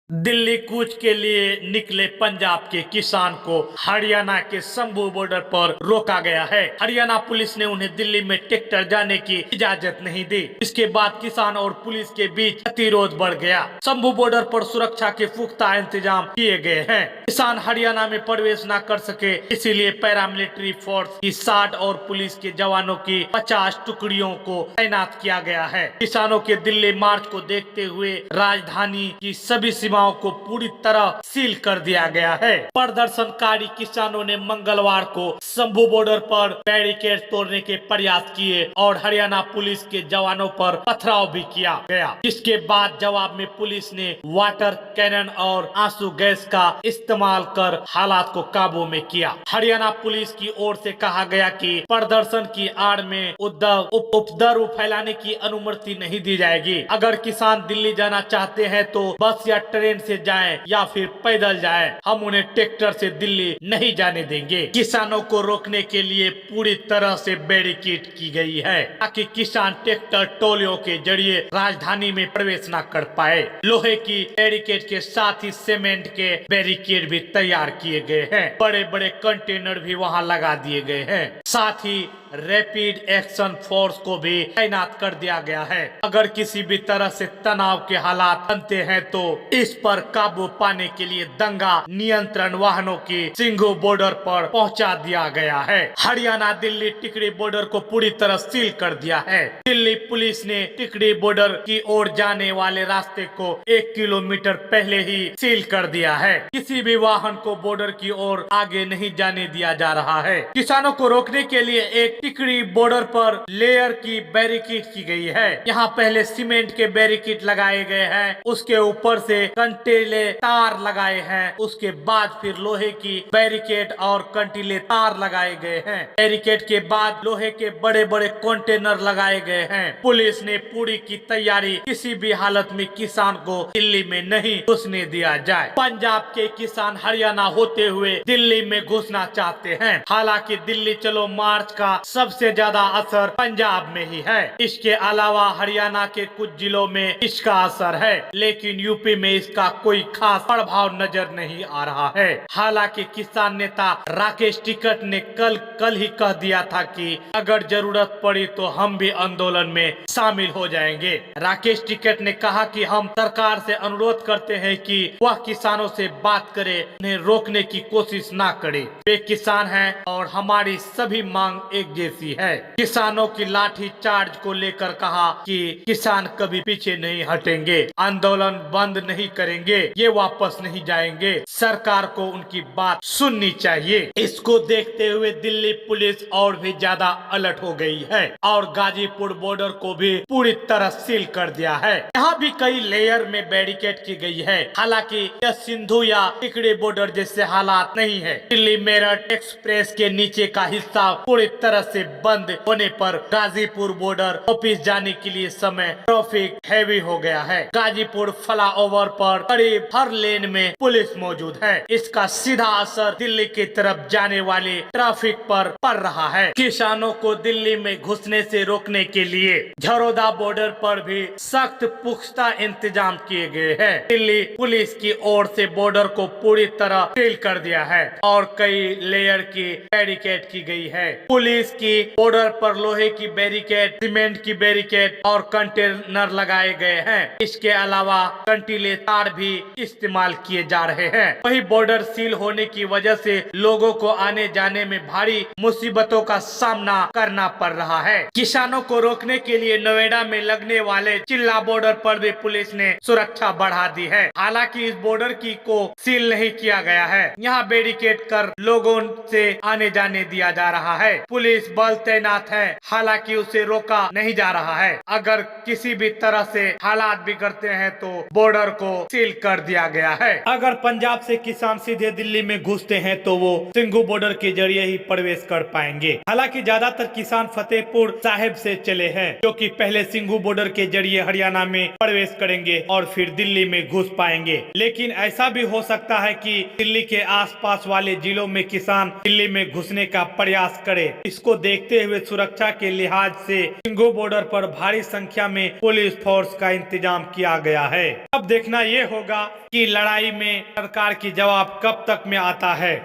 दिल्ली कूच के लिए निकले पंजाब के किसान को हरियाणा के शंभू बॉर्डर पर रोका गया है। हरियाणा पुलिस ने उन्हें दिल्ली में ट्रैक्टर जाने की इजाजत नहीं दी। इसके बाद किसान और पुलिस के बीच गतिरोध बढ़ गया। शंभू बॉर्डर पर सुरक्षा के पुख्ता इंतजाम किए गए हैं। किसान हरियाणा में प्रवेश न कर सके, इसीलिए पैरामिलिट्री फोर्स की 60 और पुलिस के जवानों की 50 टुकड़ियों को तैनात किया गया है। किसानों के दिल्ली मार्च को देखते हुए राजधानी की सभी सीमाओं को पूरी तरह सील कर दिया गया है। प्रदर्शनकारी किसानों ने मंगलवार को शंभू बॉर्डर पर बैरिकेड तोड़ने के प्रयास किए और हरियाणा पुलिस के जवानों पर पथराव भी किया गया, जिसके बाद जवाब में पुलिस ने वाटर कैनन और आंसू गैस का इस्तेमाल कर हालात को काबू में किया। हरियाणा पुलिस की ओर से कहा गया कि प्रदर्शन की आड़ में उपद्रव फैलाने की अनुमति नहीं दी जाएगी। अगर किसान दिल्ली जाना चाहते हैं तो बस या ट्रेन से जाएं या फिर पैदल जाएं, हम उन्हें ट्रैक्टर से दिल्ली नहीं जाने देंगे। किसानों को रोकने के लिए पूरी तरह से बैरिकेड की गई है ताकि किसान ट्रैक्टर ट्रॉलियों के जरिए राजधानी में प्रवेश न कर पाए। लोहे की बैरिकेड के साथ ही सीमेंट के बैरिकेड भी तैयार किए गए हैं। बड़े बड़े कंटेनर भी वहां लगा दिए गए हैं। साथ ही रैपिड एक्शन फोर्स को भी तैनात कर दिया गया है। अगर किसी भी तरह से तनाव के हालात बनते हैं तो इस पर काबू पाने के लिए दंगा नियंत्रण वाहनों की सिंघू बॉर्डर पर पहुंचा दिया गया है। हरियाणा दिल्ली टिकरी बॉर्डर को पूरी तरह सील कर दिया है। दिल्ली पुलिस ने टिकरी बॉर्डर की ओर जाने वाले रास्ते को 1 किलोमीटर पहले ही सील कर दिया है। किसी भी वाहन को बॉर्डर की ओर आगे नहीं जाने दिया जा रहा है। किसानों को रोकने के लिए एक टिकरी बॉर्डर पर लेयर की बैरिकेड की गई है। यहाँ पहले सीमेंट के बैरिकेड लगाए गए हैं, उसके ऊपर से कंटीले तार लगाए हैं, उसके बाद फिर लोहे की बैरिकेड और कंटीले तार लगाए गए हैं। बैरिकेड के बाद लोहे के बड़े बड़े कंटेनर लगाए गए हैं। पुलिस ने पूरी की तैयारी, किसी भी हालत में किसान को दिल्ली में नहीं घुसने दिया जाए। पंजाब के किसान हरियाणा होते हुए दिल्ली में घुसना चाहते हैं। हालांकि दिल्ली चलो मार्च का सबसे ज्यादा असर पंजाब में ही है। इसके अलावा हरियाणा के कुछ जिलों में इसका असर है, लेकिन यूपी में इसका कोई खास प्रभाव नजर नहीं आ रहा है। हालांकि किसान नेता राकेश टिकैत ने कल ही कह दिया था कि अगर जरूरत पड़ी तो हम भी आंदोलन में शामिल हो जाएंगे। राकेश टिकैत ने कहा कि हम सरकार से अनुरोध करते हैं कि वह किसानों से बात करे, उन्हें रोकने की कोशिश ना करे। वे किसान हैं और हमारी सभी मांग एक जैसी है। किसानों की लाठी चार्ज को लेकर कहा कि किसान कभी पीछे नहीं हटेंगे, आंदोलन बंद नहीं करेंगे, ये वापस नहीं जाएंगे। सरकार को उनकी बात सुननी चाहिए। इसको देखते हुए दिल्ली पुलिस और भी ज्यादा अलर्ट हो गई है और गाजीपुर बॉर्डर को भी पूरी तरह सील कर दिया है। यहाँ भी कई लेयर में बैरिकेड की गई है। हालांकि यह सिंधु या टिकरी बॉर्डर जैसे हालात नहीं है। दिल्ली मेरठ एक्सप्रेस के नीचे का हिस्सा पूरी तरह से बंद होने पर गाजीपुर बॉर्डर ऑफिस जाने के लिए समय ट्रैफिक हैवी हो गया है। गाजीपुर फ्लाईओवर पर करीब हर लेन में पुलिस मौजूद है। इसका सीधा असर दिल्ली की तरफ जाने वाले ट्रैफिक पर पड़ रहा है। किसानों को दिल्ली में घुसने से रोकने के लिए झरोदा बॉर्डर पर भी सख्त पुख्ता इंतजाम किए गए हैं। दिल्ली पुलिस की ओर से बॉर्डर को पूरी तरह सील कर दिया है और कई लेयर की बैरिकेड की गई है। पुलिस की बॉर्डर पर लोहे की बैरिकेड, सीमेंट की बैरिकेड और कंटेनर लगाए गए हैं। इसके अलावा कंटीले तार भी इस्तेमाल किए जा रहे हैं। वही बॉर्डर सील होने की वजह से लोगों को आने जाने में भारी मुसीबतों का सामना करना पड़ रहा है। किसानों को रोकने के लिए नोएडा में लगने वाले चिल्ला बॉर्डर पर भी पुलिस ने सुरक्षा बढ़ा दी है। हालांकि इस बॉर्डर की को सील नहीं किया गया है। यहाँ बैरिकेड कर लोगों से आने जाने दिया जा रहा है। पुलिस बल तैनात है, हालांकि उसे रोका नहीं जा रहा है। अगर किसी भी तरह से हालात बिगड़ते हैं तो बॉर्डर को सील कर दिया गया है। अगर पंजाब से किसान सीधे दिल्ली में घुसते हैं तो वो सिंघू बॉर्डर के जरिए ही प्रवेश कर पाएंगे। हालांकि ज्यादातर किसान फतेहपुर साहिब से चले हैं, क्योंकि पहले सिंघू बॉर्डर के जरिए हरियाणा में प्रवेश करेंगे और फिर दिल्ली में घुस पाएंगे। लेकिन ऐसा भी हो सकता है कि दिल्ली के आसपास वाले जिलों में किसान दिल्ली में घुसने का प्रयास करे। इसको देखते हुए सुरक्षा के लिहाज से सिंघू बॉर्डर पर भारी संख्या में पुलिस फोर्स का इंतजाम किया गया है। अब देखना ये ये होगा कि लड़ाई में सरकार की जवाब कब तक में आता है।